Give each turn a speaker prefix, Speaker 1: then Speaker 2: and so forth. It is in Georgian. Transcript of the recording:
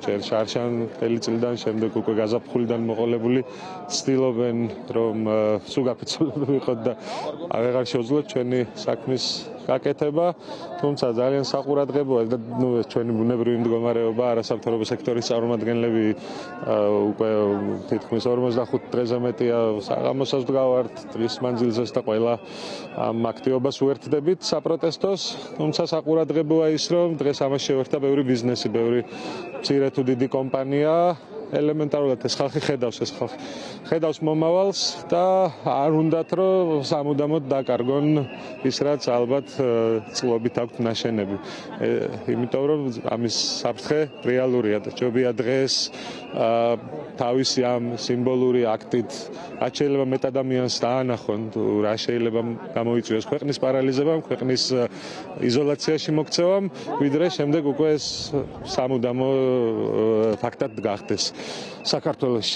Speaker 1: ჯერ შარშან მთელი წლიდან შემდეგ უკვე გაზაფხულიდან მოყოლებული ცდილობენ რომ სულ გაფიცილებული ვიყოთ და აღარ შეუძლიათ ჩვენი საქმის გაკეთება, თუმცა ძალიან საყურადღებოა და ჩვენი ბუნებრივი მდგომარეობა არასამთავრობო სექტორის წარმომადგენლები უკვე თითქმის 45 დღეზე მეტია საღამოსაც ვდგავართ დღის მანძილზეც და ყველა ამ აქტივობას უერთდებით საპროტესტოს, თუმცა საყურადღებოა ის რომ დღეს ამას შევერთდა ბევრი ბიზნესი, ბევრი მცირე თუ დიდი კომპანია ელემენტარულად ეს ხალხი ხედავს მომავალს და არ უნდათ რომ სამუდამოდ დაკარგონ ის რაც ალბათ წლობით აქვთ ნაშენები. იმიტომ რომ ამის საფრთხე რეალურია და ჯობია დღეს თავისი ამ სიმბოლური აქტით რაც შეიძლება მეტ ადამიანს დაანახონ თუ რა შეიძლება გამოიწვიოს ქვეყნის პარალიზებამ, ქვეყნის იზოლაციაში მოქცევამ, ვიდრე შემდეგ უკვე ეს სამუდამო ფაქტად გახდეს საქართველოში.